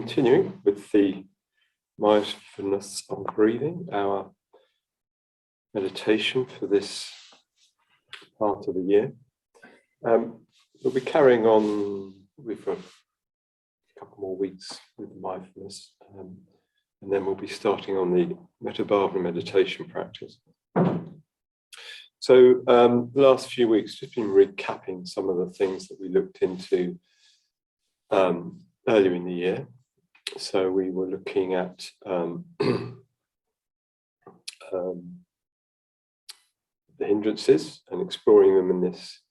continuing with the Mindfulness of Breathing, our meditation for this part of the year. We'll be carrying on with a couple more weeks with mindfulness, and then we'll be starting on the Metabhavana meditation practice. So the last few weeks, just been recapping some of the things that we looked into earlier in the year. So we were looking at the hindrances and exploring them in this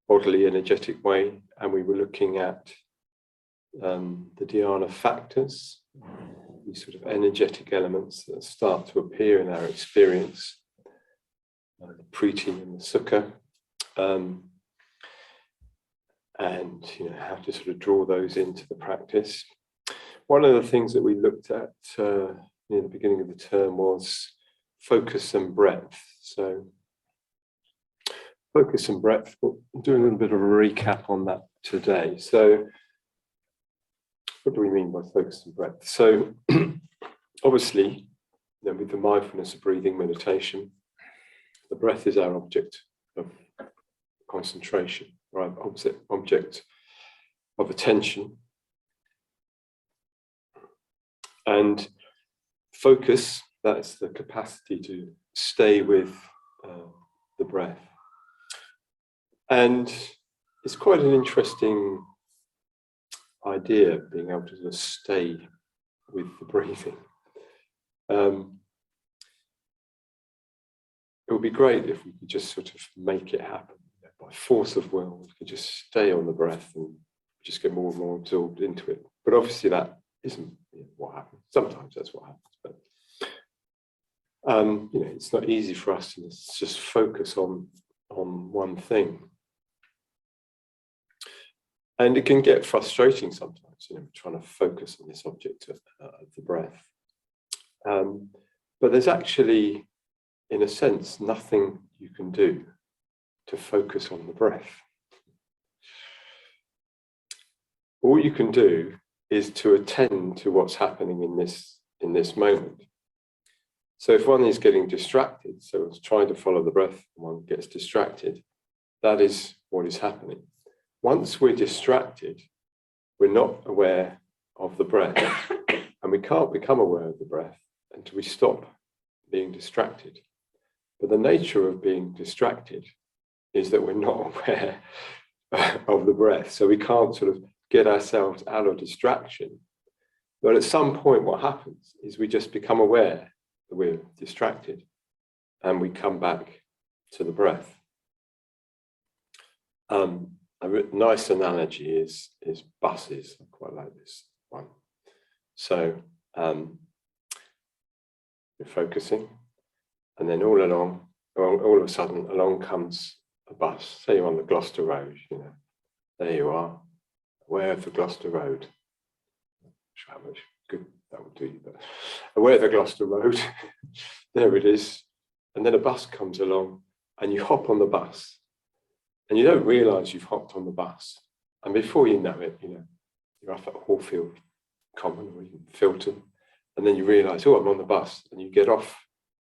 bodily energetic way, and we were looking at the dhyana factors, these sort of energetic elements that start to appear in our experience, the priti and the sukha, and how to sort of draw those into the practice. One of the things that we looked at near the beginning of the term was focus and breadth. So focus and breadth, we'll do a little bit of a recap on that today. So what do we mean by focus and breadth? So obviously, with the mindfulness of breathing meditation, the breath is our object of concentration, right? Object of attention. And focus, that's the capacity to stay with the breath. And it's quite an interesting idea, being able to just stay with the breathing. It would be great if we could just sort of make it happen. By force of will, we could just stay on the breath and just get more and more absorbed into it. But obviously that isn't what happens. Sometimes that's what happens, but it's not easy for us to just focus on one thing, and it can get frustrating sometimes. Trying to focus on this object of the breath, but there's actually, in a sense, nothing you can do to focus on the breath. All you can do is to attend to what's happening in this moment. So if one is getting distracted, so it's trying to follow the breath, and one gets distracted, that is what is happening. Once we're distracted, we're not aware of the breath, and we can't become aware of the breath until we stop being distracted. But the nature of being distracted is that we're not aware of the breath, so we can't sort of get ourselves out of distraction. But at some point, what happens is we just become aware that we're distracted, and we come back to the breath. A nice analogy is buses. I quite like this one. So you're focusing, and then all of a sudden, along comes a bus. Say you're on the Gloucester Road. There you are, aware of the Gloucester Road. Not sure how much good that will do you, but aware of the Gloucester Road. There it is. And then a bus comes along, and you hop on the bus. And you don't realise you've hopped on the bus. And before you know it, you're up at Hallfield Common or even Filton. And then you realise, oh, I'm on the bus. And you get off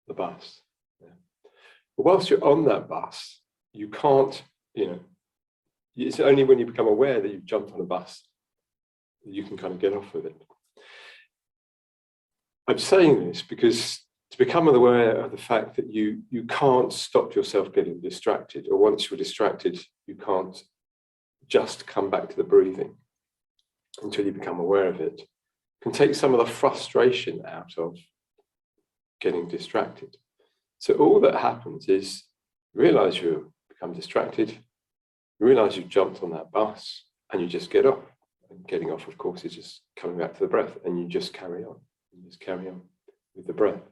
the bus. Yeah. But whilst you're on that bus, you can't, it's only when you become aware that you've jumped on a bus that you can kind of get off with it. I'm saying this because to become aware of the fact that you can't stop yourself getting distracted, or once you're distracted, you can't just come back to the breathing until you become aware of it, can take some of the frustration out of getting distracted. So all that happens is you realise you become distracted, you realise you've jumped on that bus, and you just get off. And getting off, of course, is just coming back to the breath, and you just carry on. You just carry on with the breath.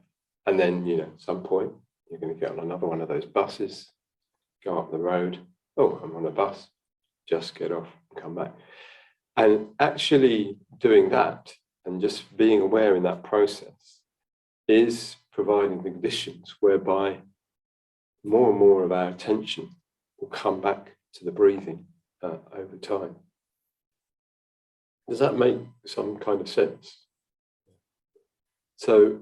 And then, at some point, you're going to get on another one of those buses, go up the road. Oh, I'm on a bus. Just get off and come back. And actually doing that and just being aware in that process is providing the conditions whereby more and more of our attention will come back to the breathing over time. Does that make some kind of sense? So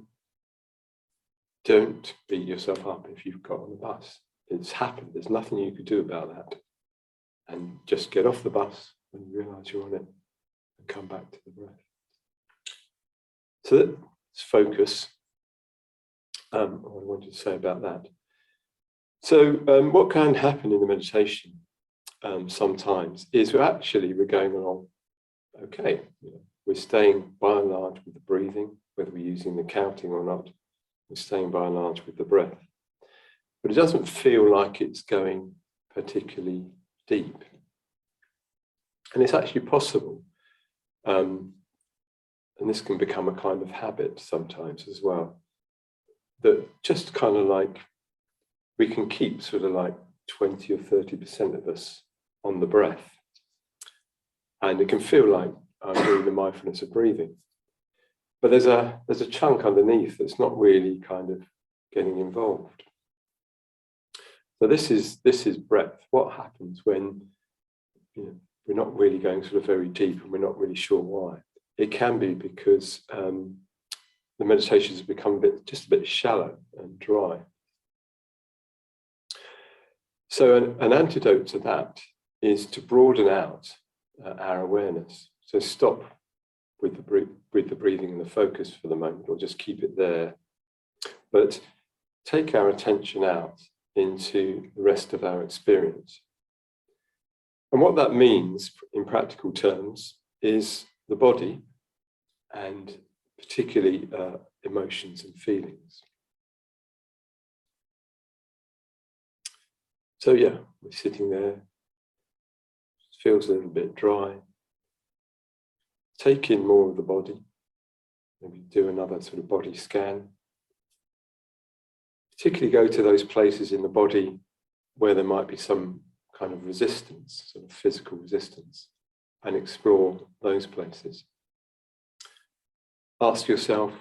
don't beat yourself up if you've got on the bus. It's happened. There's nothing you could do about that. And just get off the bus when you realise you're on it and come back to the breath. So let's focus on what I wanted to say about that. So what can happen in the meditation sometimes is we're going along okay. We're staying by and large with the breathing, whether we're using the counting or not. We're staying by and large with the breath. But it doesn't feel like it's going particularly deep. And it's actually possible, and this can become a kind of habit sometimes as well, that just kind of like we can keep sort of like 20 or 30% of us on the breath. And it can feel like I'm doing the mindfulness of breathing. But there's a chunk underneath that's not really kind of getting involved. So this is breath. What happens when we're not really going sort of very deep and we're not really sure why? It can be because the meditations have become just a bit shallow and dry. So an antidote to that is to broaden out our awareness. So stop with the breathing and the focus for the moment, or just keep it there. But take our attention out into the rest of our experience. And what that means in practical terms is the body, and particularly emotions and feelings. So yeah, we're sitting there. It feels a little bit dry. Take in more of the body. Maybe do another sort of body scan. Particularly go to those places in the body where there might be some kind of resistance, sort of physical resistance, and explore those places. Ask yourself,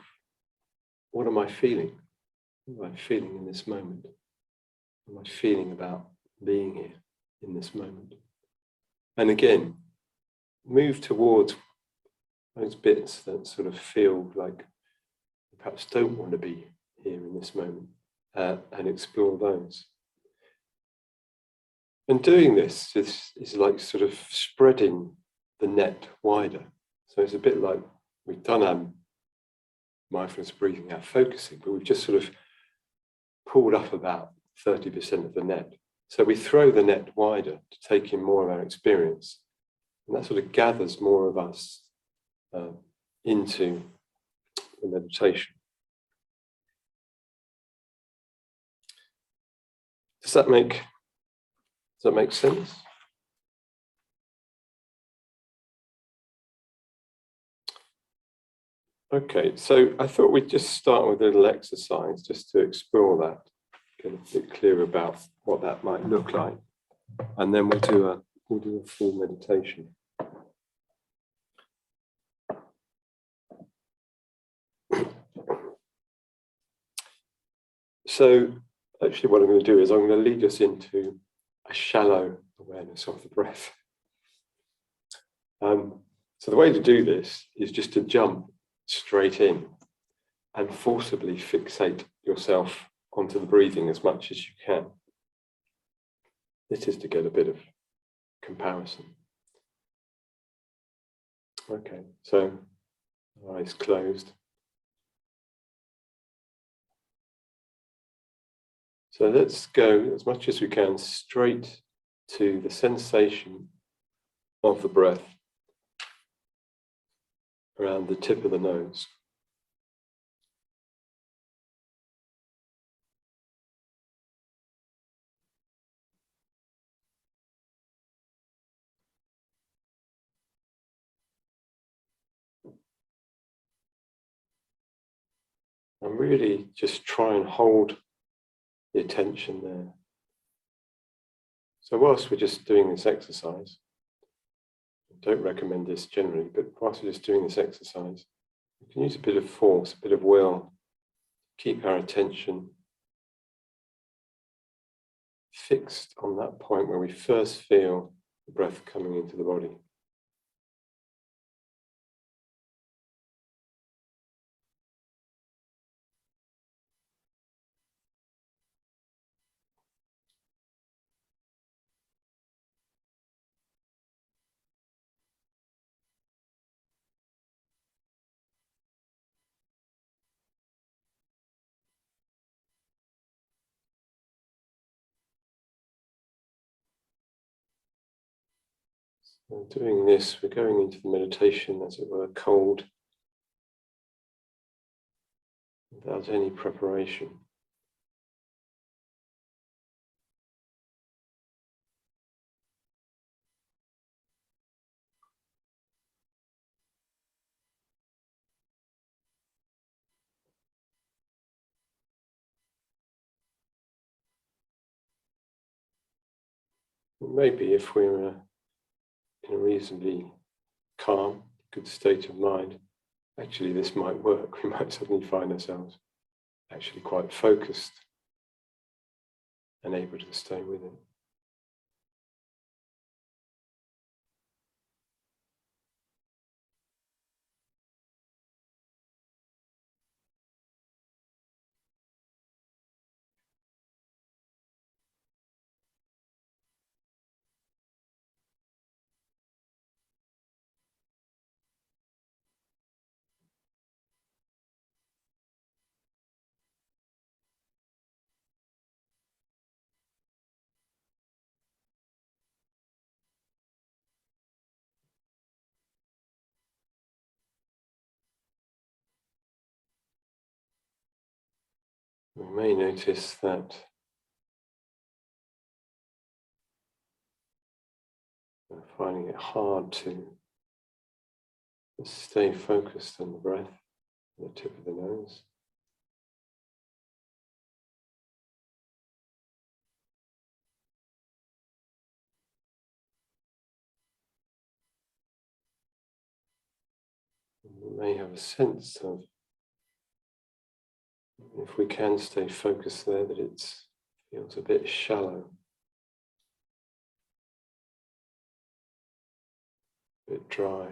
what am I feeling? What am I feeling in this moment? What am I feeling about being here in this moment? And again, move towards those bits that sort of feel like you perhaps don't want to be here in this moment, and explore those. And doing this is like sort of spreading the net wider. So it's a bit like we've done our mindfulness breathing, our focusing, but we've just sort of pulled up about 30% of the net. So we throw the net wider to take in more of our experience. And that sort of gathers more of us into the meditation. Does that make sense? Okay, so I thought we'd just start with a little exercise just to explore that, get a bit clearer about what that might look like, and then we'll do a full meditation. So actually what I'm going to do is I'm going to lead us into a shallow awareness of the breath. So the way to do this is just to jump straight in and forcibly fixate yourself onto the breathing as much as you can. This is to get a bit of comparison. Okay, so eyes closed. So let's go as much as we can straight to the sensation of the breath around the tip of the nose. And really just try and hold the attention there. So whilst we're just doing this exercise, I don't recommend this generally, but whilst we're just doing this exercise, we can use a bit of force, a bit of will, keep our attention fixed on that point where we first feel the breath coming into the body. And doing this, we're going into the meditation, as it were, cold, without any preparation. Maybe if we're in a reasonably calm, good state of mind, actually this might work. We might suddenly find ourselves actually quite focused and able to stay with it. We may notice that we're finding it hard to stay focused on the breath, the tip of the nose. And we may have a sense of, if we can stay focused there, that it feels a bit shallow, a bit dry.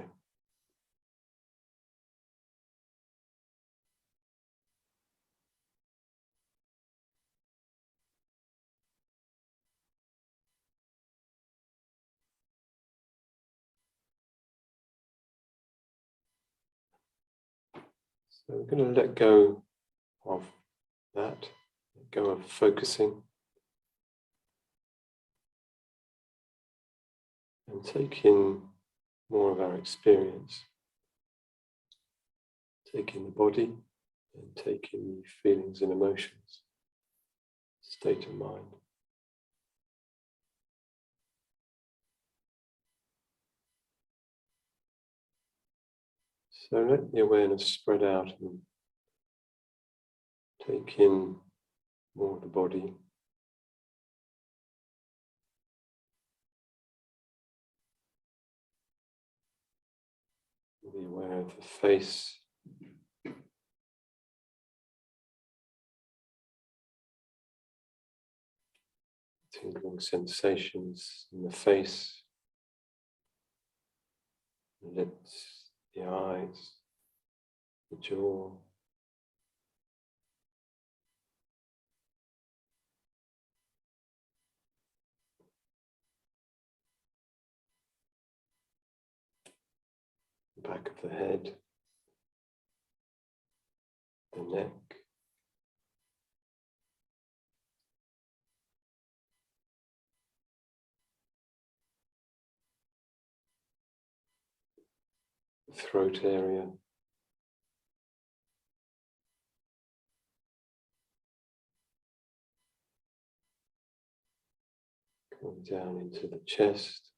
So we're going to let go of that, let go of focusing, and take in more of our experience. Take in the body and take in the feelings and emotions, state of mind. So let the awareness spread out and take in more of the body. Be aware of the face. Tingling sensations in the face, the lips, the eyes, the jaw. The back of the head, the neck, the throat area, going down into the chest,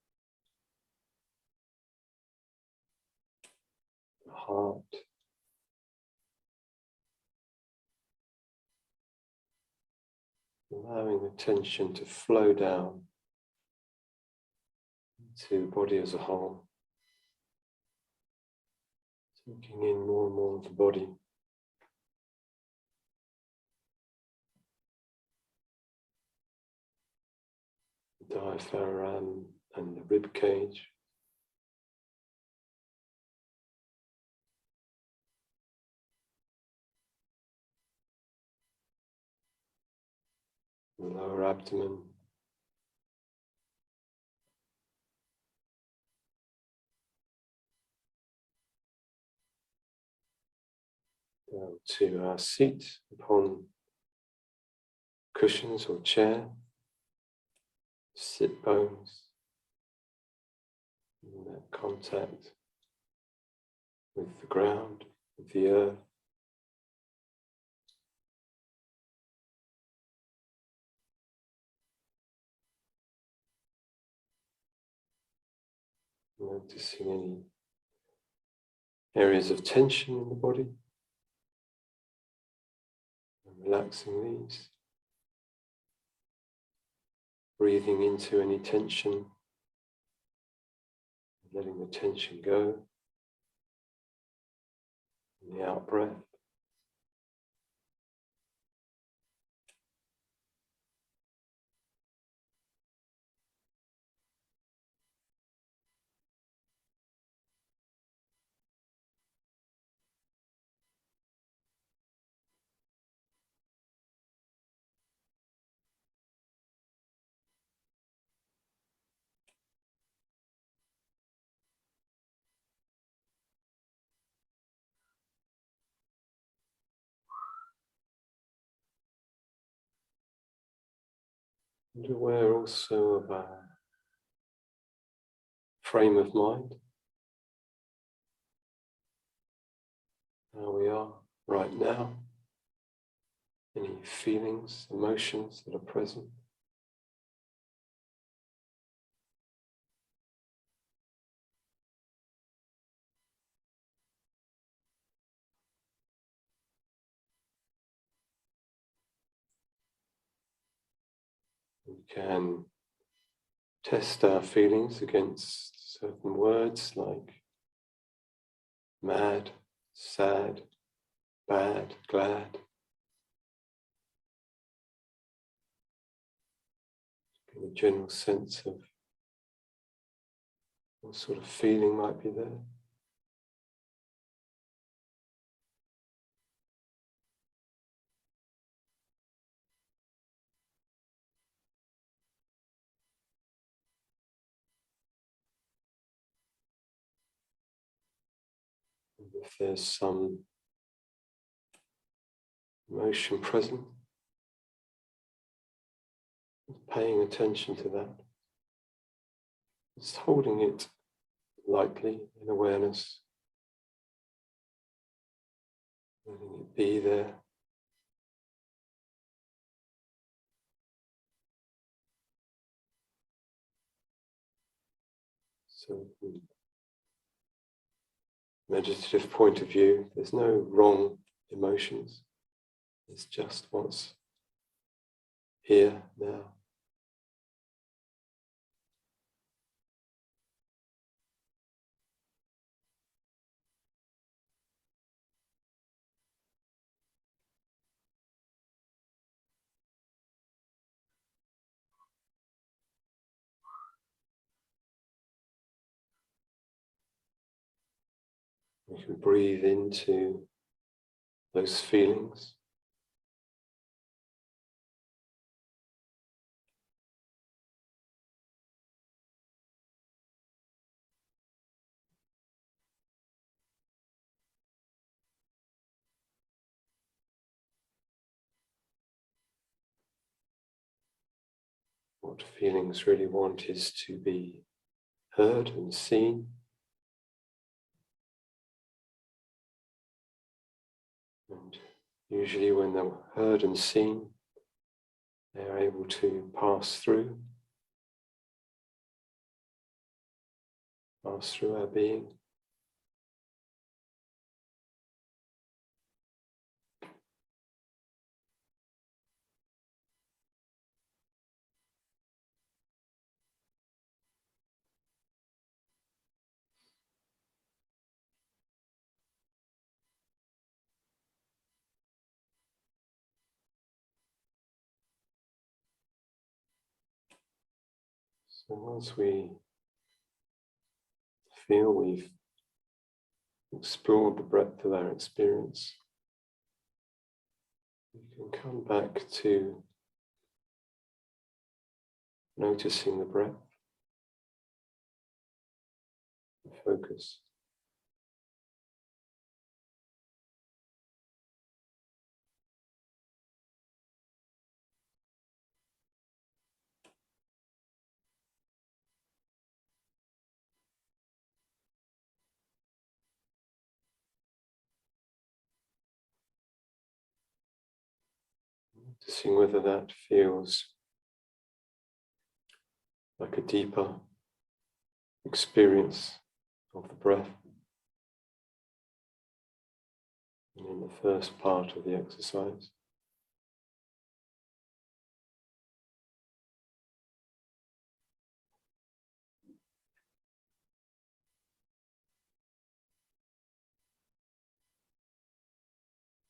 the heart, allowing attention to flow down to the body as a whole, taking in more and more of the body. The diaphragm and the rib cage. The lower abdomen. Down to our seat upon cushions or chair, sit bones, And that contact with the ground, with the earth. Noticing any areas of tension in the body and relaxing these. Breathing into any tension, letting the tension go. And the out breath. And aware also of our frame of mind, how we are right now, any feelings, emotions that are present. We can test our feelings against certain words like mad, sad, bad, glad. Get a general sense of what sort of feeling might be there. And if there's some emotion present, paying attention to that. Just holding it lightly in awareness, letting it be there. So from a meditative point of view, there's no wrong emotions. It's just what's here now. We can breathe into those feelings. What feelings really want is to be heard and seen. And usually when they're heard and seen, they're able to pass through our being. So once we feel we've explored the breadth of our experience, we can come back to noticing the breath, the focus. Noticing whether that feels like a deeper experience of the breath. And in the first part of the exercise,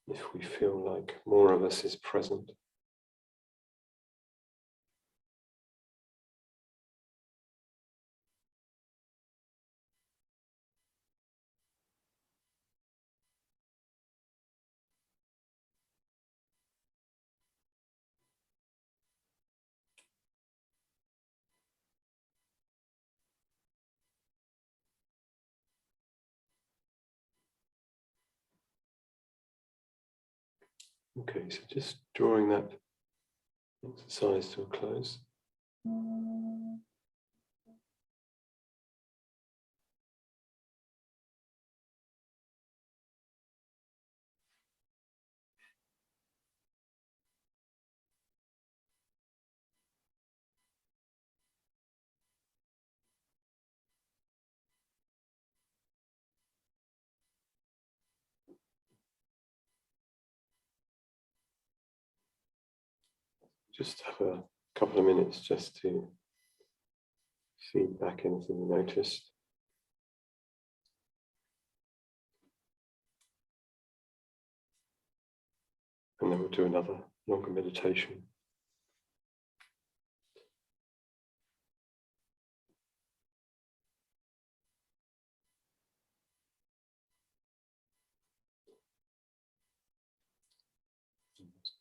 if we feel like more of us is present. Okay, so just drawing that exercise to a close. Just have a couple of minutes just to feed back anything you noticed. And then we'll do another longer meditation.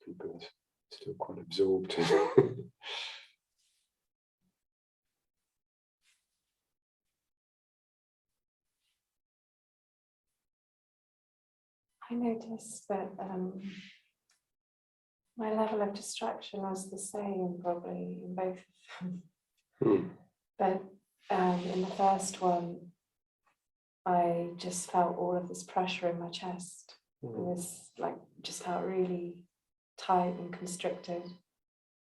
People are still quite absorbed. I noticed that my level of distraction was the same probably in both of them. But in the first one, I just felt all of this pressure in my chest. It was like, just felt really tight and constricted.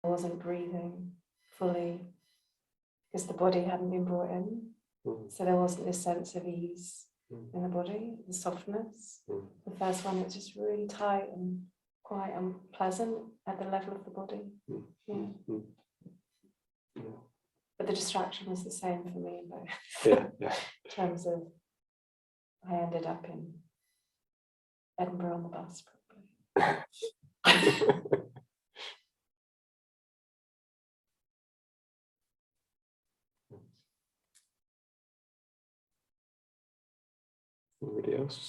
I wasn't breathing fully because the body hadn't been brought in. So there wasn't this sense of ease in the body, the softness. The first one, it's just really tight and quite unpleasant at the level of the body. But the distraction was the same for me in both. In terms of, I ended up in Edinburgh on the bus, probably. Anybody else?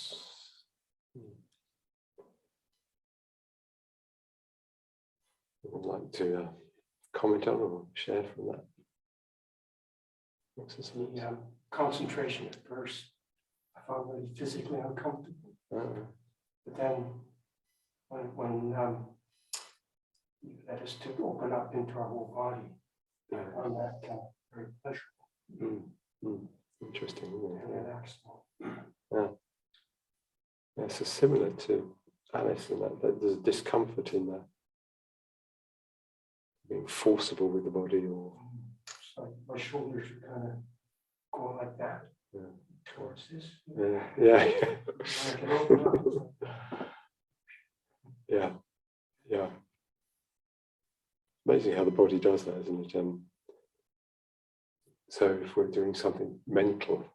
Would like to comment on or share from that exercise? Yeah, concentration at first, I found really physically uncomfortable. But then, when you let us to open up into our whole body, I found that very pleasurable. Interesting. And relaxed. Yeah, so similar to Alice in that there's a discomfort in that. Being forcible with the body, or it's like my shoulders are kind of going like that towards this. Yeah. Amazing how the body does that, isn't it? So if we're doing something mental,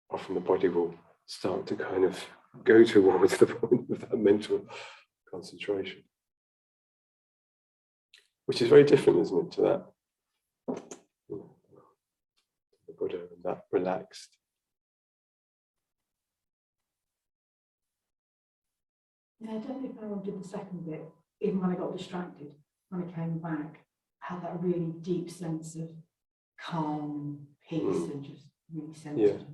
often the body will start to kind of go towards the point of that mental concentration. Which is very different, isn't it, to that the Buddha and that relaxed. Yeah, I don't know if I did the second bit, even when I got distracted. When I came back, I had that really deep sense of calm and peace and just really centered.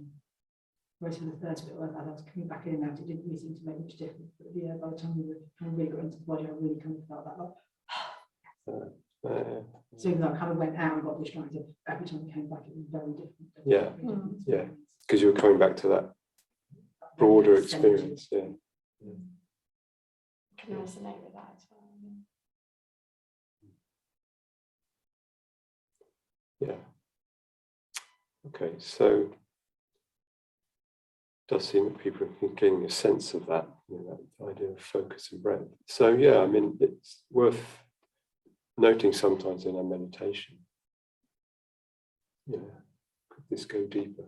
Whereas for the first bit, I was coming back in and out, it didn't really seem to make much difference. But yeah, by the time we were kind of really got into the body, I really kind of felt that like, so even though I kind of went out and got distracted, every time I came back, it was very different. Because you were coming back to that broader experience. Can resonate with that as well. Yeah. Okay, so it does seem that people are getting a sense of that, that idea of focus and breath. So yeah, I mean, it's worth noting sometimes in our meditation, could this go deeper?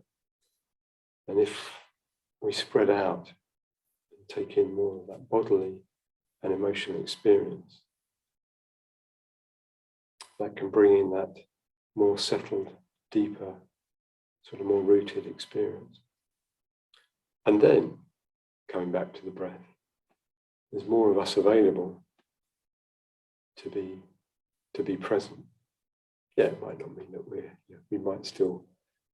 And if we spread out and take in more of that bodily and emotional experience, that can bring in that more settled, deeper, sort of more rooted experience. And then, coming back to the breath, there's more of us available to be present. Yeah, it might not mean that we might still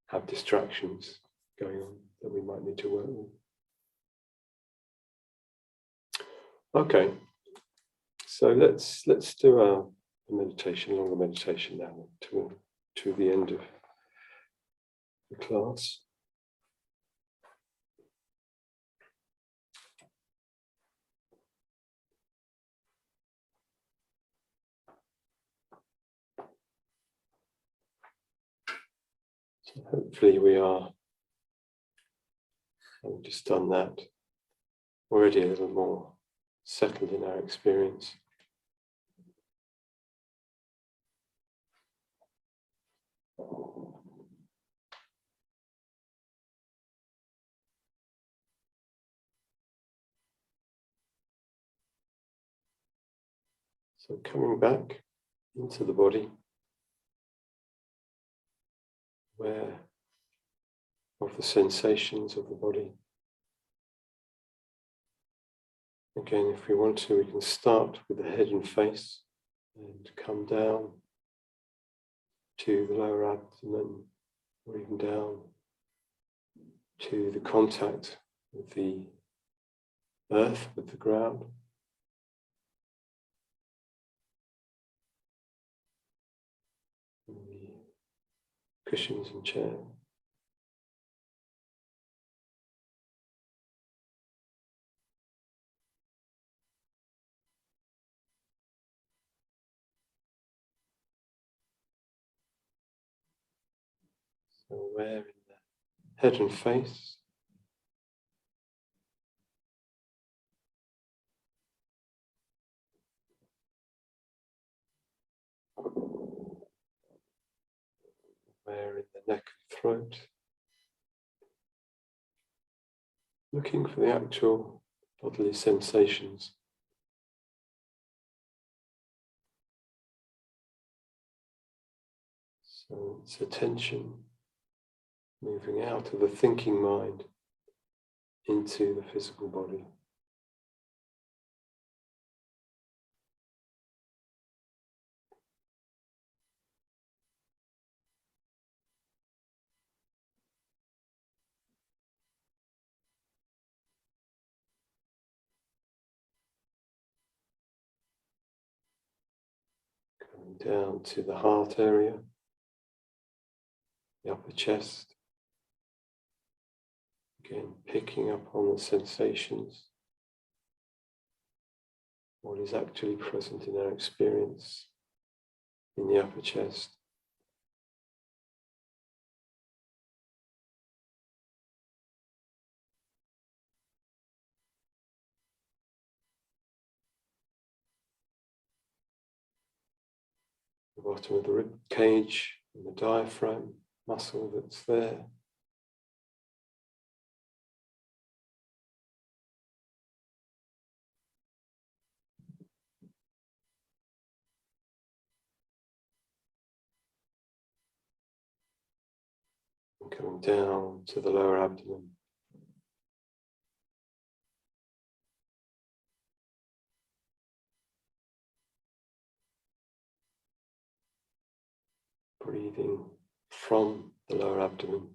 have distractions going on that we might need to work with. Okay, so let's do a meditation, longer meditation now to the end of the class. So hopefully we are, having just done that, already a little more settled in our experience. So coming back into the body, aware of the sensations of the body. Again, if we want to, we can start with the head and face and come down to the lower abdomen, or even down to the contact with the earth, with the ground. And the cushions and chair. So aware in the head and face. Aware in the neck and throat. Looking for the actual bodily sensations. So it's attention moving out of the thinking mind into the physical body. Coming down to the heart area, the upper chest. Again, picking up on the sensations, what is actually present in our experience in the upper chest. The bottom of the rib cage and the diaphragm muscle that's there. And coming down to the lower abdomen. Breathing from the lower abdomen.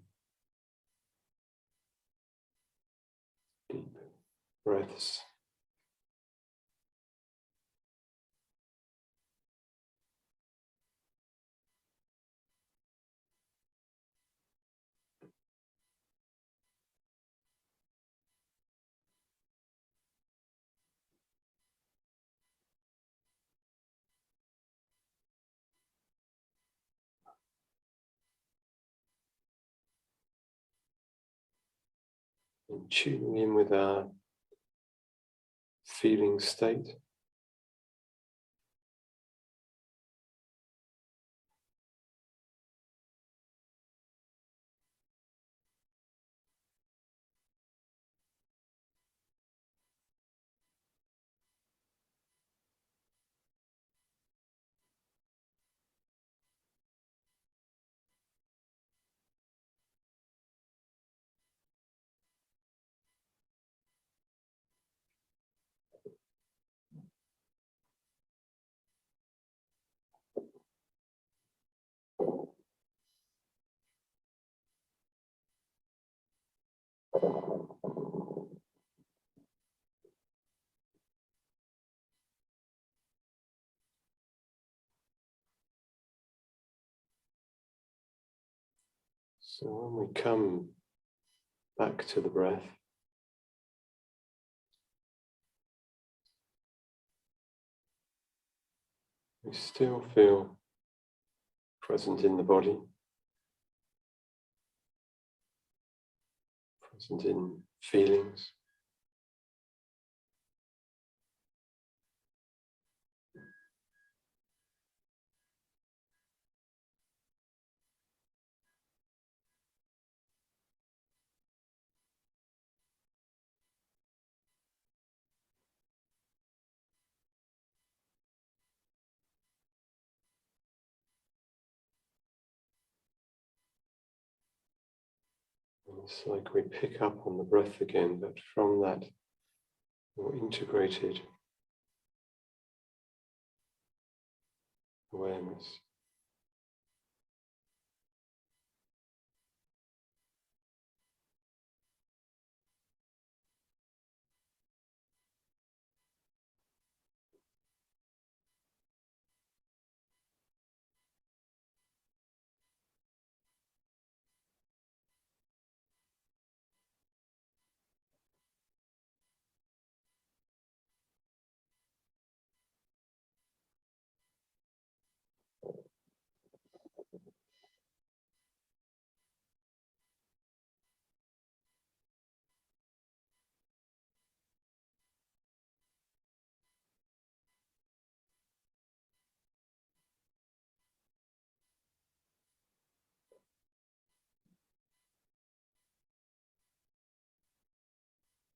Deep breaths. and tuning in with our feeling state. So when we come back to the breath, we still feel present in the body, present in feelings. And it's like we pick up on the breath again, but from that more integrated awareness.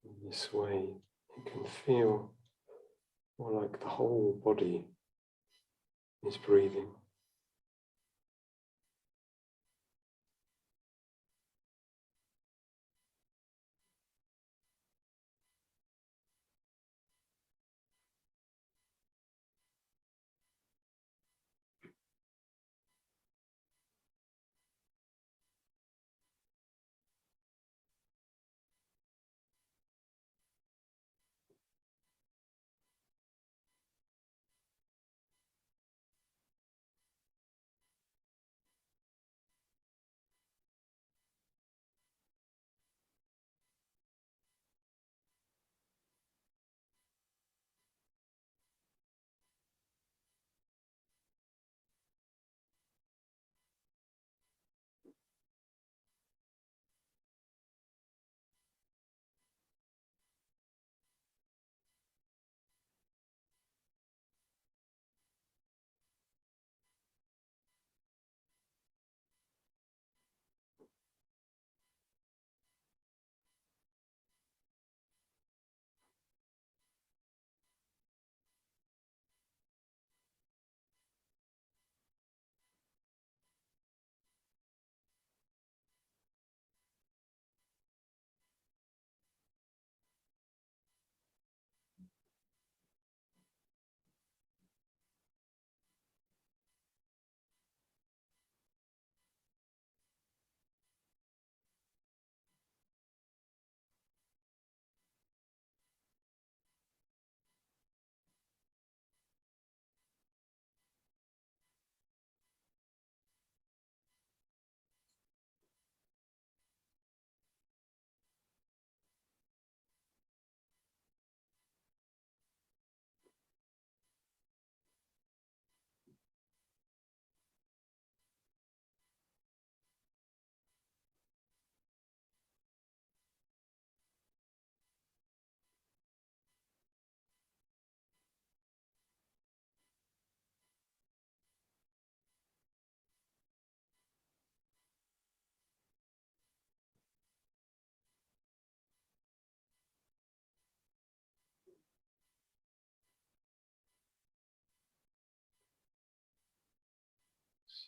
In this way, it can feel more like the whole body is breathing.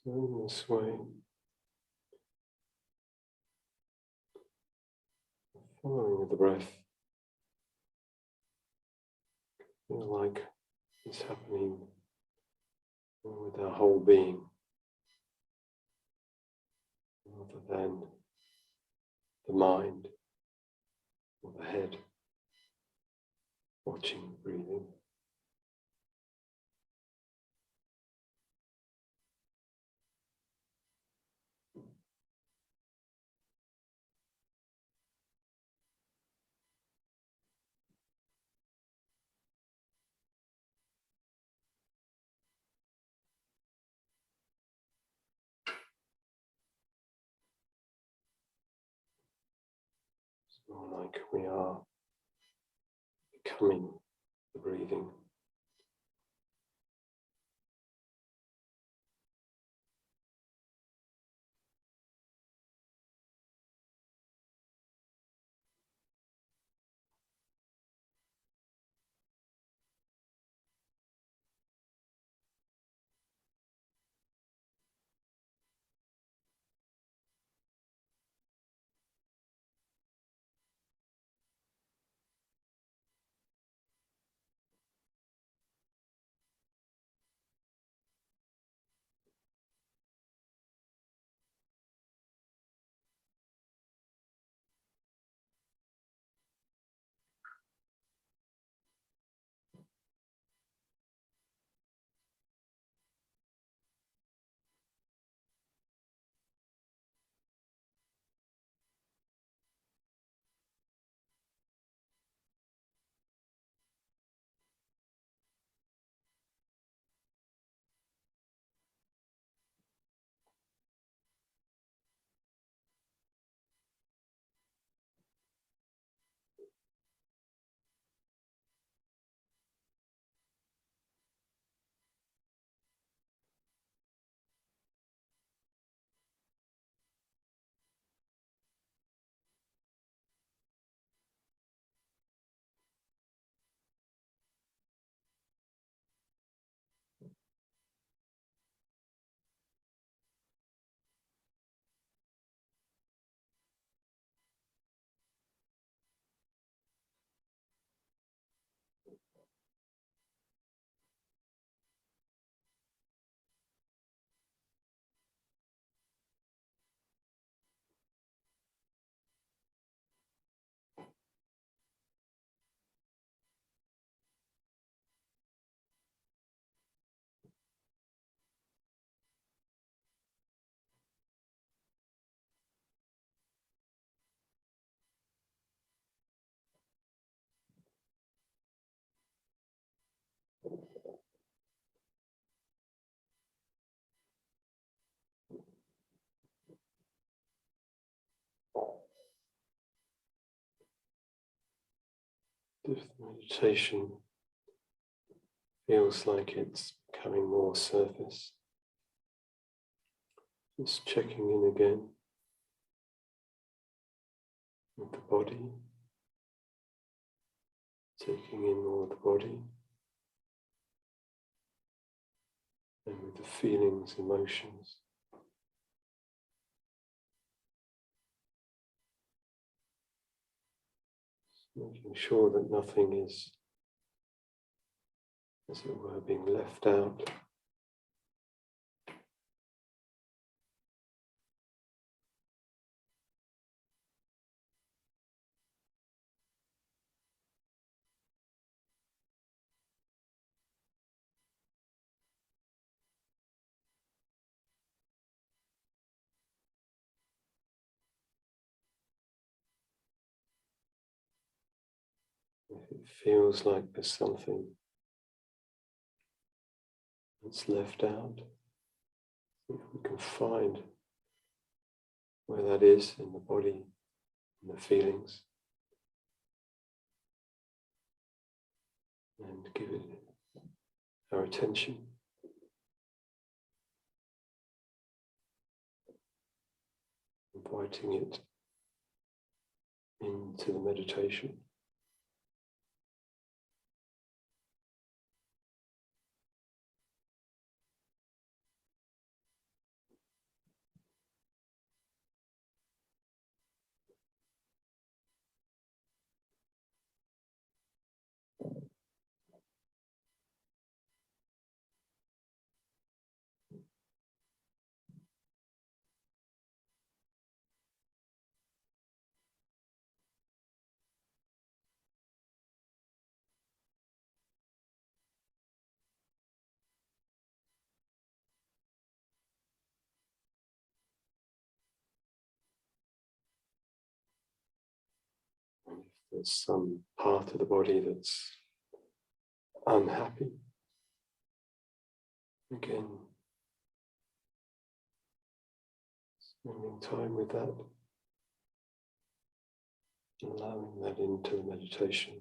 So in this way, following the breath, feel like it's happening with our whole being, rather than the mind or the head watching the breathing. It's more like we are becoming the breathing. If the meditation feels like it's becoming more surface, just checking in again with the body, taking in more of the body, and with the feelings, emotions. Making sure that nothing is, as it were, being left out. If it feels like there's something that's left out, if we can find where that is in the body, in the feelings, and give it our attention. Inviting it into the meditation. there's some part of the body that's unhappy. Again, spending time with that, allowing that into the meditation.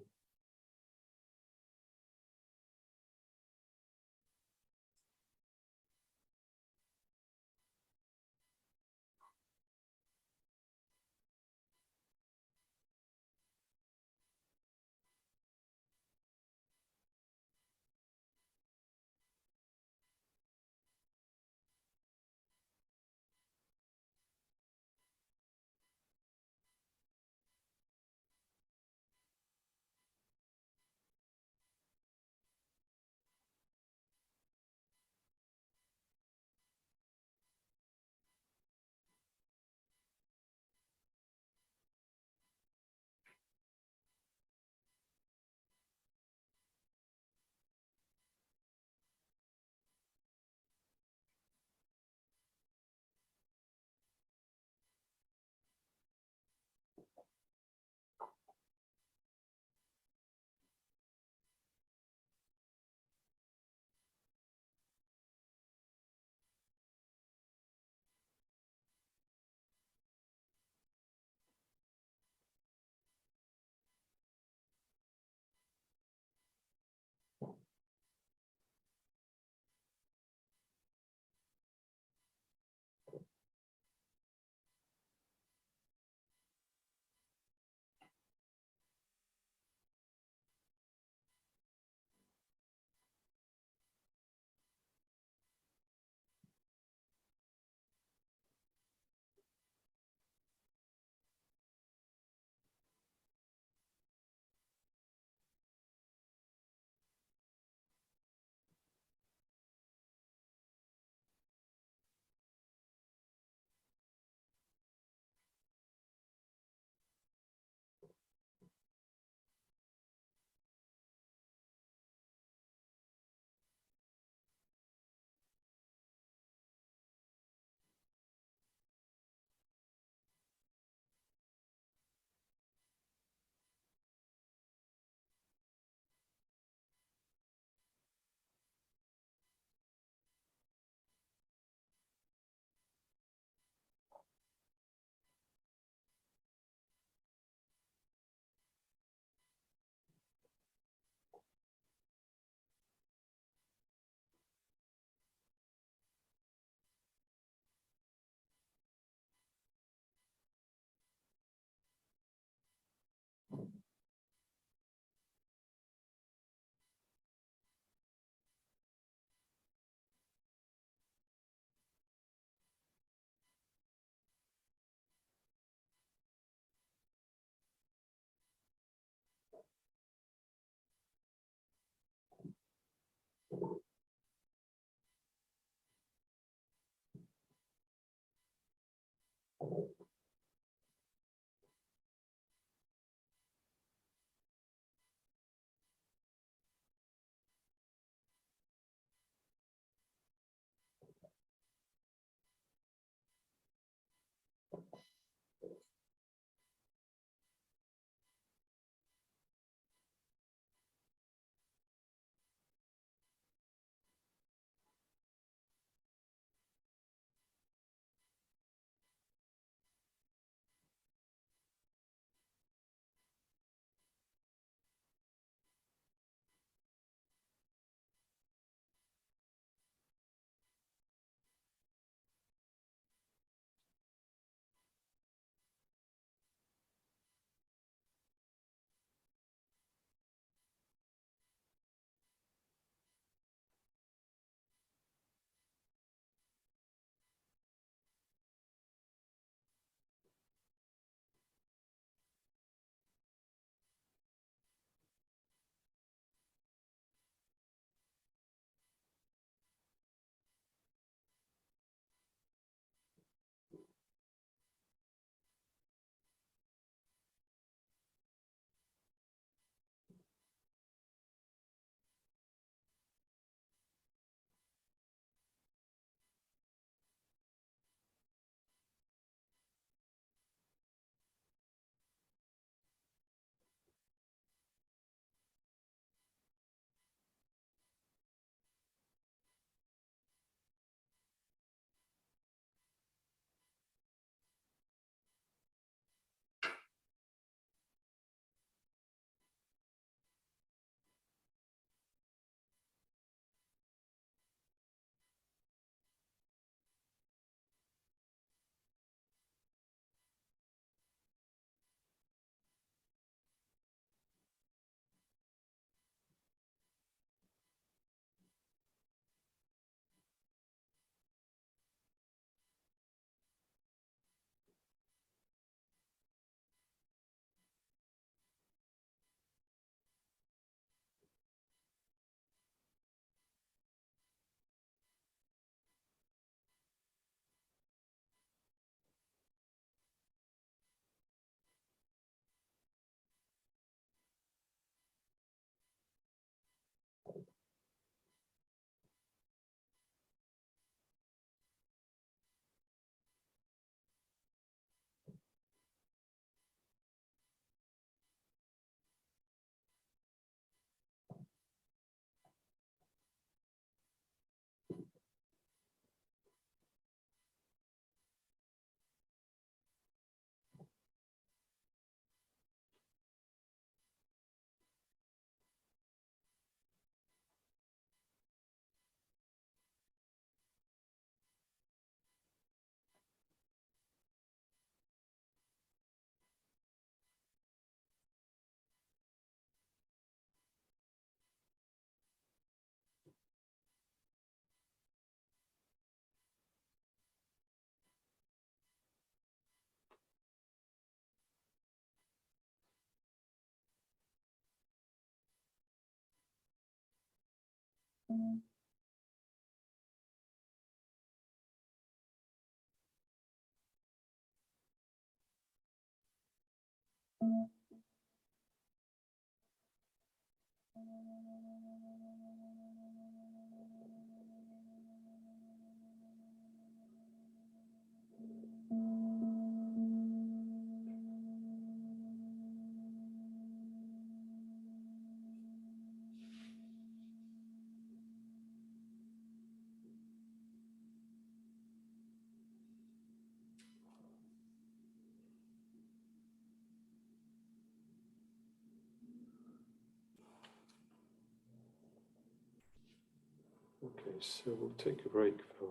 Okay, so we'll take a break for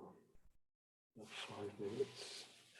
about 5 minutes.